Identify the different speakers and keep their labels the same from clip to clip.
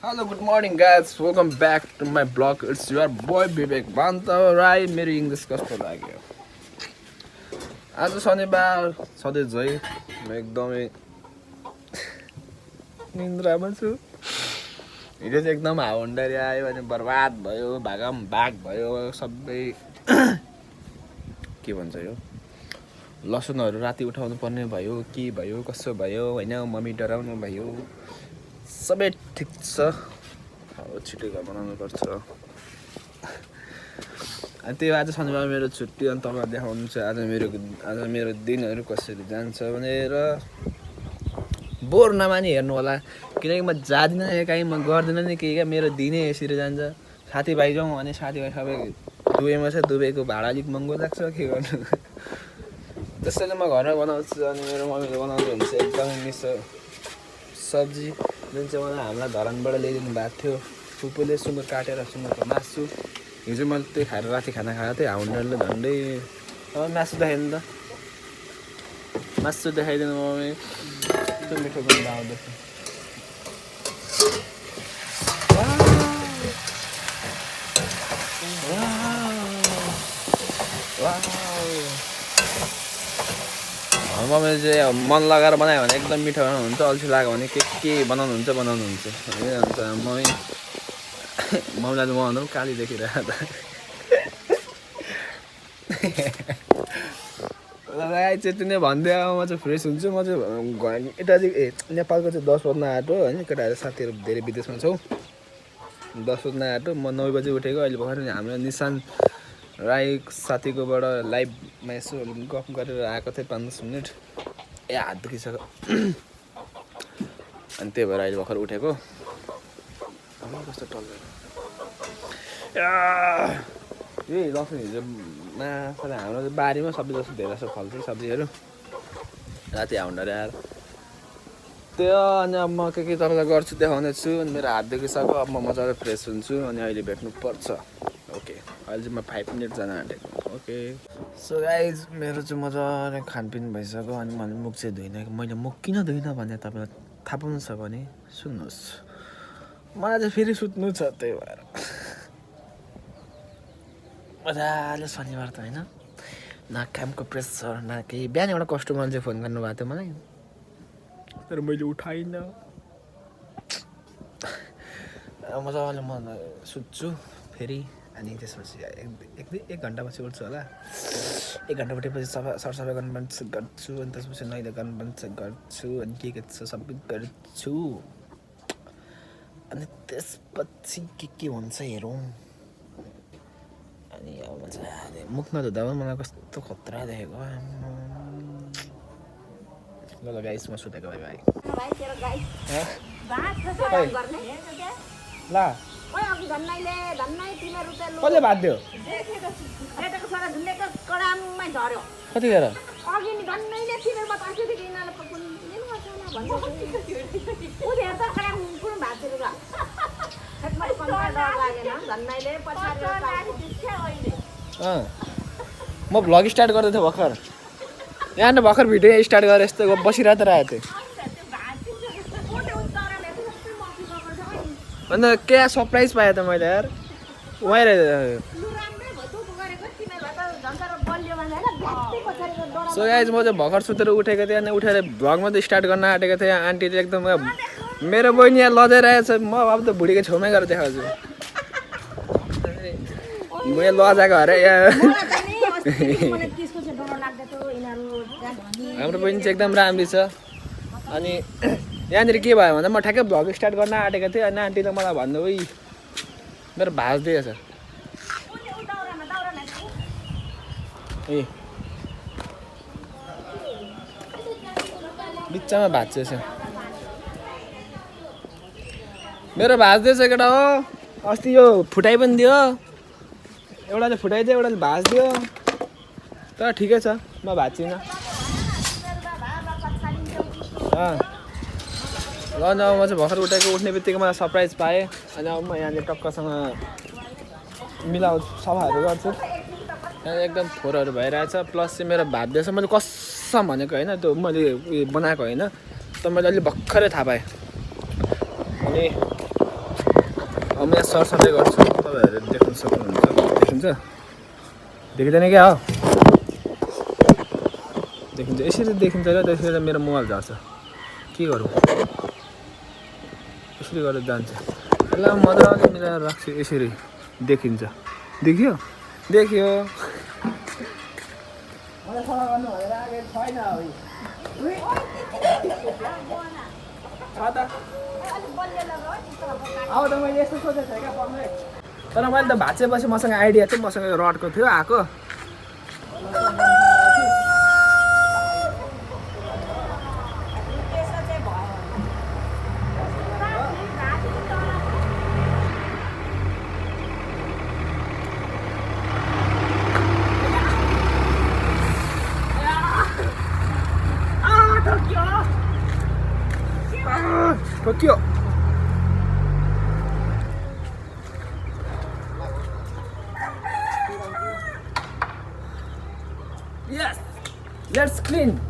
Speaker 1: Hello, good morning, guys. Welcome back to my blog. It's your boy Vivek Banta Rai. मेरो English कस्तो लाग्यो आज शनिबार सधैँ झै म एकदमै निन्द्रामा छु हिजो चाहिँ एकदम हाउन्डरी आयो अनि बर्बाद भयो भागम भाग भयो सबै के भन्छ यो लसुनहरू राति उठाउनु पर्ने भयो के भयो कसो भयो हैन मम्मी डराउनु भयो सबै ठिक छ अब छिटो घर बनाउनु पर्छ अनि त्यो आज शनिबार मेरो छुट्टी अनि तपाईहरु देखाउनु छ आज मेरो दिनहरू कसरी जान्छ भनेर बोर नमानी हेर्नु होला किनकि म जादिन कहीँ म गर्दिन नि के मेरो दिनै यसरी जान्छ साथीभाइ जाउँ अनि साथीभाइ सबै दुबईमा छ दुबईको भाडा अलिक महँगो लाग्छ के गर्नु त्यसैले म घरमा बनाउँछु अनि मेरो मम्मीले बनाउँदै हुन्छ एकदमै मिठो सब्जी जुन चाहिँ मलाई हामीलाई धरानबाट ल्याइदिनु भएको थियो फुपूले सुँगुर काटेर सुँगुरको मासु हिजो मैले त्यही खाएर राति खाना खाएको थिएँ हाउन्डरले झन्डै अब मासु देखाइदिनु त मासु देखाइदिनु मम्मी कस्तो मिठो गन्ध आउँदैछ मम्मीले चाहिँ मन लगाएर बनायो भने एकदम मिठो बनाउनुहुन्छ अल्छी लाग्यो भने के बनाउनुहुन्छ अन्त मम्मीलाई त बनाउँदा पनि काली देखिरहेको त चाहिँ नै भन्दै अब म चाहिँ फ्रेस हुन्छु म चाहिँ यता चाहिँ नेपालको चाहिँ 10 बज्न आँटो होइन केटाहरू साथीहरू धेरै विदेशमा छौँ 10 बज्न आँटो म 9 बजी उठेको अहिले भर्खर हाम्रो निशान राई साथीकोबाट लाइभमा यसो गफ गरेर आएको थिएँ 5-10 मिनट हात दुखिसक्यो अनि त्यही भएर अहिले भर्खर उठेको कस्तो टल्लो यही लसुन हिजो माछा हाम्रो बारीमा सबै जस्तो धेरै जस्तो फल्छ सब्जीहरू राति हाउन्डर आएर त्यो अनि अब म के तपाईँलाई गर्छु देखाउने छु अनि मेरो हात दुखिसक्यो अब म मजाले फ्रेस हुन्छु अनि अहिले भेट्नु पर्छ ओके अहिले चाहिँ म 5 मिनट जान आँटेको ओके सो गाइज मेरो चाहिँ मजाले खानपिन भइसक्यो अनि मैले मुख चाहिँ धुइनँ मैले मुख किन धुइनँ भने तपाईँलाई थाहा पाउनु छ भने सुन्नुहोस् मलाई चाहिँ फेरि सुत्नु छ त्यही भएर मजाले शनिबार त होइन न कामको प्रेसर न केही बिहान एउटा कस्टमर चाहिँ फोन गर्नुभएको थियो मलाई तर मैले उठाइनँ मजाले म सुत्छु फेरि अनि त्यसपछि एक घन्टापछि उठ्छु होला 1 घन्टा उठेपछि सरसफाइ गर्छु अनि त्यसपछि नुहाइ गर्छु अनि के छ सबै गर्छु अनि त्यसपछि के हुन्छ हेरौँ अनि अब मजाले मुख नधुँदा पनि मलाई कस्तो खतरा देखेको ल गाइस म सुतेको बाई ल कसले भात दियो कतिखेर म भ्लग स्टार्ट गर्दै थिएँ भर्खर यहाँ भर्खर भिडियो स्टार्ट गरेर यस्तो बसिरहेको त रहेको थिएँ अन्त क्या सरप्राइज पाएँ त मैले यार उहाँ सो गाइज म चाहिँ भर्खर सुतेर उठेको थिएँ अनि उठेर भ्लग मात्रै स्टार्ट गर्न आँटेको थिएँ आन्टी चाहिँ एकदम मेरो बहिनी यहाँ लजाइरहेछ म अब त भुडीको छेउमै गएर देखाउँछु म यहाँ लजाएको अरे हाम्रो बहिनी चाहिँ एकदम राम्रो छ अनि यहाँनिर के भयो भन्दा म ठ्याक्कै भ्लग स्टार्ट गर्न आँटेको थिएँ अनि आन्टीले मलाई भन्नु ओइ मेरो भाज दिएछ ए बिचमा भाँच्छ मेरो भाज दिएछ केटा हो अस्ति यो फुटाइ पनि दियो एउटाले फुटाइदियो एउटाले भाज दियो तर ठिकै छ म भाँच्चिनँ ल न म चाहिँ भर्खर उठ्ने बित्तिकै मलाई सरप्राइज पाएँ अनि अब म यहाँनिर टक्कसँग सफाहरू गर्छु एकदम फोहोरहरू भइरहेछ प्लस चाहिँ मेरो भात दिएछ मैले कसम भनेको होइन त्यो मैले बनाएको होइन त मैले अलिक भर्खरै थाहा पाएँ अनि म यहाँ सरसफाइ गर्छु तपाईँहरूले देख्न सक्नुहुन्छ देखिन्छ देखिँदैन क्या हो देखिन्छ यसरी देखिन्छ र त्यसरी मेरो मोबाइल झर्छ के गरौँ यसरी गरेर जान्छ यसलाई मजाले मिलाएर राख्छु यसरी देखिन्छ देखियो देखियो मलाई सल्लाह गर्नु भनेर आएको छैन अब त मैले यस्तो सोचेको थिएँ क्या पक्कै तर मैले त भाँचेपछि मसँग आइडिया थियो मसँग रडको थियो आएको ठोक्यो Yes, let's clean.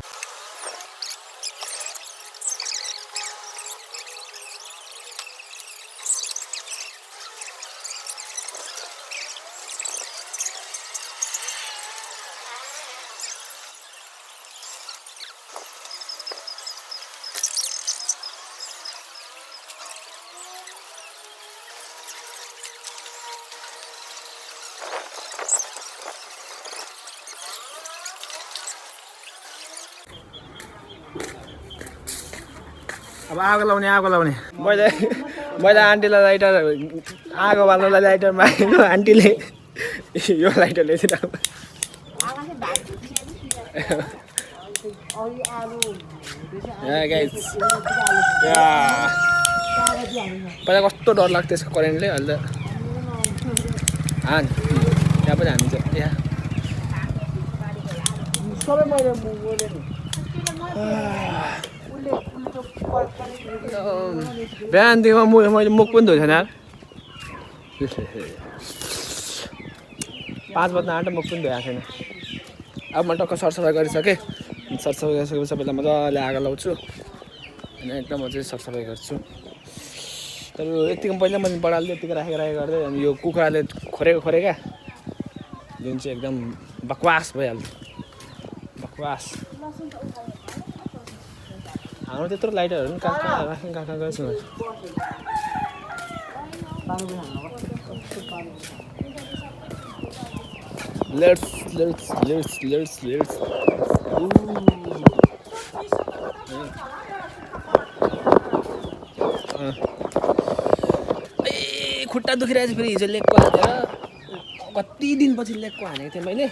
Speaker 1: अब आगो लाउने मैले आन्टीलाई लाइटर आगो बाल्नलाई लाइटर मागेको आन्टीले यो लाइटर ल्याइदिनु पहिला कस्तो डर लाग्थ्यो यसको करेन्टले अहिले त त्यहाँ पनि हामी चाहिँ यहाँ सबै मैले बिहानदेखि मैले मुख पनि धोएको छैन यार 5 बज्न आँट्यो मुख पनि धोएको छैन अब म टक्क सरसफाइ गरिसकेँ सरसफाइ गरिसकेपछि सबैलाई मजाले आगो लाउँछु अनि एकदम म चाहिँ सरसफाइ गर्छु तर यतिको पहिला मैले बडाल्दै यतिको राखेको गर्दै अनि यो कुखुराले खोरेका जुन चाहिँ एकदम बकवास भइहाल्छ बकवास हाम्रो त्यत्रो लाइटरहरू पनि कहाँ गर्छु Let's खुट्टा दुखिरहेको छ फेरि हिजो लेगको हानेर कति दिनपछि लेगको हानेको थिएँ मैले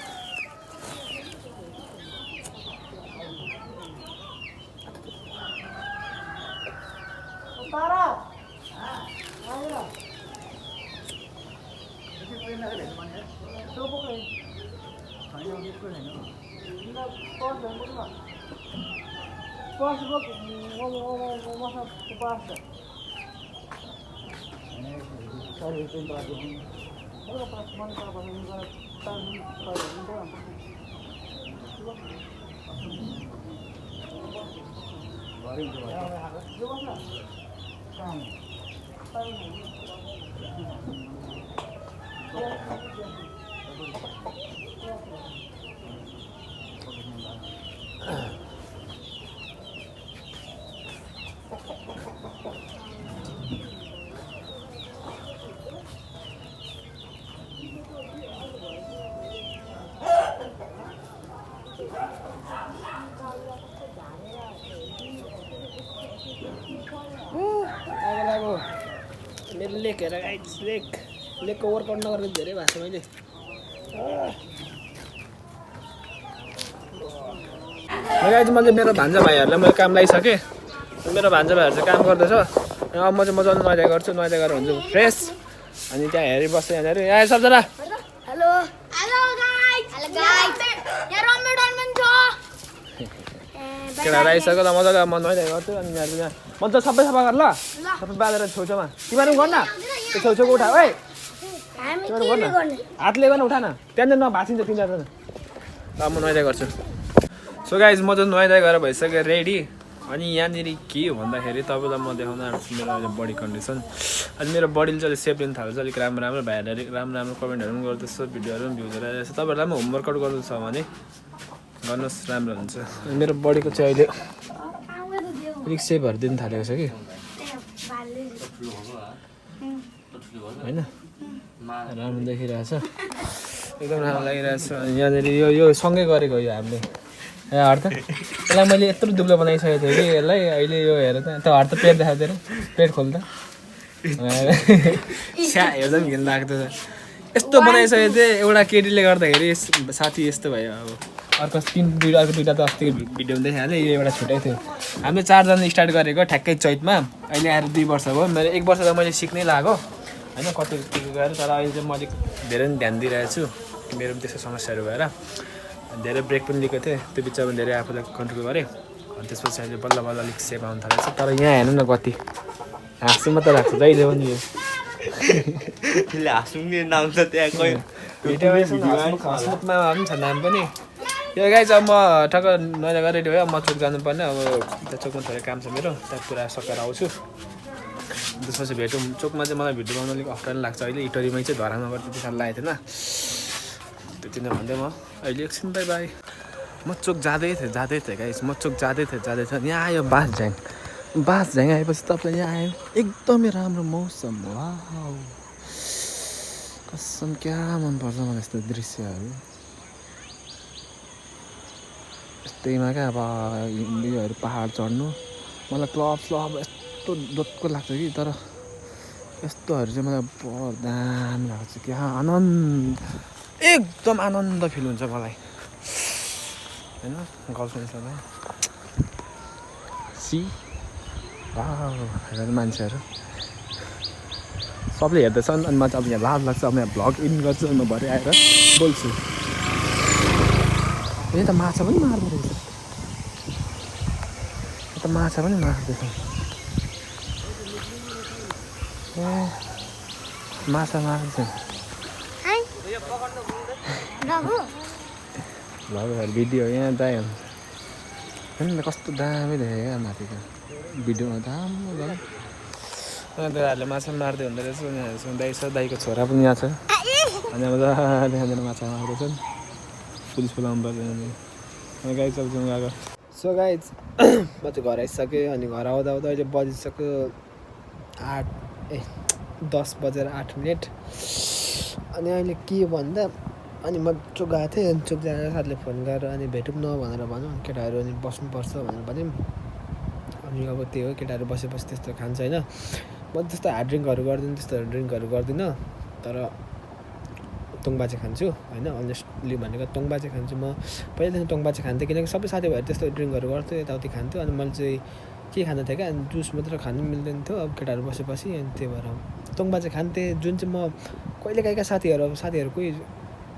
Speaker 1: मेरो लेक हेर गाइस लेकको वर्कआउट नगरेर धेरै भएको छ मैले गाइस मैले मेरो भान्जा भाइहरूलाई मैले काम लगाइसकेँ मेरो भान्जा भाइहरू चाहिँ काम गर्दैछ अब म चाहिँ मजाले नुहाइ गर्छु नुहाइ गरेर हुन्छु फ्रेस अनि त्यहाँ हेरि बस्छु यहाँनिर यहाँ सबजना
Speaker 2: हेलो हेलो गाइस यहाँ रमजान पनि छ
Speaker 1: केटाहरू आइसक्यो ल मजाले म नुहाइ गर्छु अनि यहाँ मजा सबै सफा गर ल सबै बालेर छेउछाउमा तिमीहरू पनि गर्न त्यो छेउछाउको उठा है हातले गर्न उठा न त्यहाँनिर नभाँचिन्छ तिनीहरू ल म नुहाइ गर्छु सो गाइज म चाहिँ नुहाइ गरेर भइसक्यो रेडी अनि यहाँनिर के हो भन्दाखेरि तपाईँलाई म देखाउन आँट्छु मेरो अहिले बडी कन्डिसन। अनि मेरो बडीले चाहिँ अलिक सेप लिन थाल्छ, अलिक राम्रो भाइहरूले राम्रो कमेन्टहरू पनि गर्दैछ, भिडियोहरू पनि भ्युजहरू आइरहेछ। तपाईँहरूलाई पनि होमवर्कआउट गर्नु छ भने गर्नुहोस्, राम्रो हुन्छ। अनि मेरो बडीको चाहिँ अहिले अलिक सेपहरू दिन थालेको छ कि होइन, राम्रो देखिरहेछ, एकदम राम्रो लागिरहेछ। यहाँनिर यो सँगै गरेको यो हामीले हाट त यसलाई मैले यत्रो दुब्लो बनाइसकेको थिएँ कि यसलाई अहिले यो हेर त हाट त पेट देखाउँदैन, पेट खोल त स्या हेर्दा पनि घिन लाग्दो छ। यस्तो बनाइसकेको थिएँ एउटा केटीले गर्दाखेरि साथी यस्तो भयो। अब अर्को दुईवटा त अस्तिको भिडियोमा देखाइहालेँ, यो एउटा छुट्टै थियो। हामीले 4 जना स्टार्ट गरेको ठ्याक्कै चैतमा, अहिले आएर 2 वर्ष भयो। मेरो 1 वर्ष त मैले सिक्नै लाग्यो होइन कति के गरेर, तर अहिले चाहिँ म अलिक धेरै नै ध्यान दिइरहेको छु, मेरो पनि त्यस्तो समस्याहरू भएर धेरै ब्रेक पनि लिएको थिएँ, त्यो बिचमा धेरै आफूलाई कन्ट्रोल गरेँ। अनि त्यसपछि अहिले बल्ल अलिक सेप आउनु थालेको छ। तर यहाँ हेर्नु न कति हाँसु मात्रै लाग्छ जहिले पनि यो
Speaker 3: हाँस्ने नाम छ त्यहाँ कोही
Speaker 1: हस्मुखमा पनि छ नाम पनि। यो गाई चाहिँ म ठक्क नयाँ रेडी भयो, म चोक जानुपर्ने। अब त्यहाँ चोकमा थोरै काम छ मेरो, त्यहाँ पुरा सकेर आउँछु। त्यसपछि भेटौँ। चोकमा चाहिँ मलाई भिडियो बनाउनु अलिक अप्ठ्यारो लाग्छ अहिले, इटरीमै चाहिँ धरामा गर्दा त्यति साह्रो लागेको थिएन। त्यति नै भन्दै म अहिले एकछिन बाई। म चोक जाँदै थिएँ गाइस, म चोक जाँदै थिएँ। यहाँ आयो बासझ्याङ आएपछि तपाईँ यहाँ आयो, एकदमै राम्रो मौसम। वाउ कसम क्या मनपर्छ मलाई यस्तो दृश्यहरू। यस्तैमा क्या अब उयोहरू पहाड चढ्नु मलाई क्लब यस्तो डोक्को लाग्छ कि, तर यस्तोहरू चाहिँ मलाई दामी लाग्छ। क्या एकदम आनन्द फिल हुन्छ मलाई होइन। गर्लफ्रेन्डसँग हेर मान्छेहरू सबले हेर्दैछन्, अनि म चाहिँ अब यहाँ लाज लाग्छ। अब यहाँ भ्लग इन गर्छु, म भरे आएर बोल्छु। यो त माछा पनि मार्दो रहेछ, ए माछा मार्छ। भ्लगहरू भिडियो यहाँ दाइ होइन, कस्तो दामी देखेँ क्या माथिको भिडियोमा त राम्रो। दाइहरूले माछा मार्दै हुँदो रहेछ, उनीहरूसँग दाइ छ, दाइको छोरा पनि यहाँ छ। अनि मजाले माछा मार्दैछन्, पुलिस बोलाउनु पर्दैन। गाई चल्छौँ गएको। सो गाइज म चाहिँ घर आइसकेँ। अनि घर आउँदा अहिले बजिसक्यो 10:08। अनि अहिले के भन्दा अनि म चोक गएको थिएँ। अनि चोक जाँदा साथीले फोन गरेर अनि भेटौँ न भनेर भन्यो, केटाहरू अनि बस्नुपर्छ भनेर भन्यौँ। अनि अब त्यही हो, केटाहरू बसेपछि त्यस्तो खान्छ होइन। म त्यस्तो हार्ड ड्रिङ्कहरू गर्दिनँ, तर तोङ्बा चाहिँ खान्छु होइन। अनेस्टली भनेको तोङ्बा चाहिँ खान्छु। म पहिलादेखि तोङ्बा चाहिँ खान्थेँ, किनकि सबै साथीभाइहरू त्यस्तो ड्रिङ्कहरू गर्थ्यो, यताउति खान्थ्यो। अनि मैले चाहिँ के खाँदै थिएँ क्या, अनि जुस मात्र खानु मिल्दैन थियो अब केटाहरू बसेपछि। अनि त्यही भएर तोङ्बा चाहिँ खान्थेँ, जुन चाहिँ म कहिलेकाहीँका साथीहरू कोही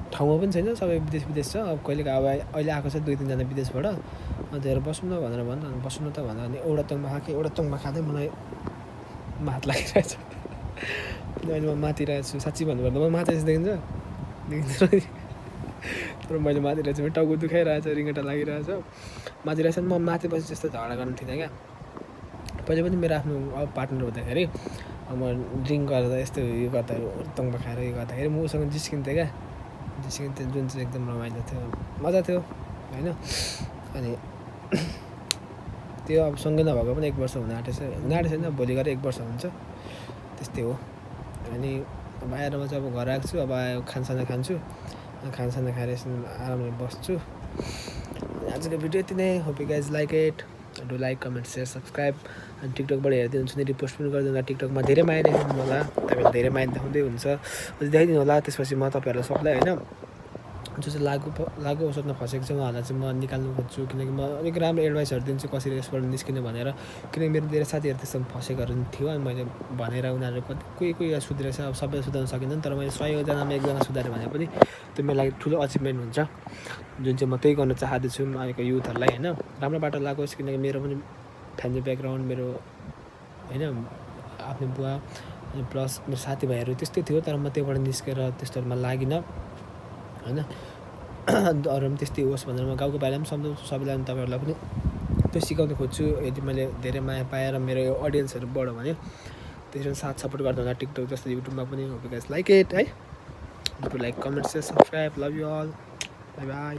Speaker 1: ठाउँमा पनि छैन, सबै विदेश छ। अब कहिलेकाहीँ अब अहिले आएको छ 2-3 जना विदेशबाट। अनि त्यही भएर बसौँ न भनेर बस्नु न त भनेर अनि एउटा तोङ्बा खाएँ। एउटा तोङ्बा खाँदै मलाई हात लागिरहेछ। अहिले म माथिरहेको छु, साँच्ची भन्नुपर्दा म माथि देखिन्छ तर मैले माथिरहेको छु, टाउको दुखाइरहेछ, रिङ्गटा लागिरहेछ, माथिरहेछ। म माथिपछि त्यस्तो झगडा गर्नु थिइनँ क्या। पहिले पनि मेरो आफ्नो अब पार्टनर हुँदाखेरि अब ड्रिङ्क गर्दा यस्तो यो गर्दा तोङ्बा खाएर यो गर्दाखेरि म उसँग जिस्किन्थेँ क्या, जुन चाहिँ एकदम रमाइलो थियो, मजा थियो होइन। अनि त्यो अब सँगै नभएको पनि 1 वर्ष हुन आँटेछ होइन, भोलि गएर 1 वर्ष हुन्छ, त्यस्तै हो। अनि अब आएर म चाहिँ अब घर आएको छु। अब आयो खानासाना खान्छु, खानासाना खाएर एकछिन आरामले बस्छु। आजको भिडियो यति नै। Hope you guys like it, do like, comment, share, subscribe. अनि टिकटकबाट हेरिदिनुहुन्छ भने रिपोस्ट पनि गरिदिनु होला। टिकटकमा धेरै माया देखाइदिनु होला, तपाईँले धेरै माया देखाउँदै हुन्छ, देखाइदिनु होला। त्यसपछि म तपाईँहरूलाई सबलाई होइन जो चाहिँ लागु औषधमा फसेको छ उहाँहरूलाई चाहिँ म निकाल्नु खोज्छु, किनकि म अलिक राम्रो एडभाइसहरू दिन्छु कसरी यसबाट निस्किनु भनेर। किनकि मेरो धेरै साथीहरू त्यस्तो फसेकोहरू थियो, अनि मैले भनेर उनीहरू कोही सुध्रेछ। अब सबै सुधार्नु सकिँदैन, तर मैले 100जनामा 1जना सुधारेँ भने पनि त्यो मेरो लागि ठुलो अचिभमेन्ट हुन्छ, जुन चाहिँ म त्यही गर्न चाहँदैछु अहिलेको युथहरूलाई होइन। राम्रो बाटो लागोस्, किनकि मेरो पनि फ्यामिली ब्याकग्राउन्ड मेरो होइन, आफ्नो बुवा अनि प्लस मेरो साथीभाइहरू त्यस्तै थियो, तर म त्योबाट निस्केर त्यस्तोहरूमा लागिनँ होइन। अरू पनि त्यस्तै होस् भनेर म गाउँको भाइलाई पनि सम्झाउँछु, सबैलाई पनि तपाईँहरूलाई पनि
Speaker 3: त्यो सिकाउन खोज्छु। यदि मैले धेरै माया पाएर मेरो यो अडियन्सहरू बढ्यो भने त्यसरी साथ सपोर्ट गर्दा होला टिकटक जस्तो युट्युबमा पनि। Hope you guys like it है। Like comment share subscribe love you all bye by.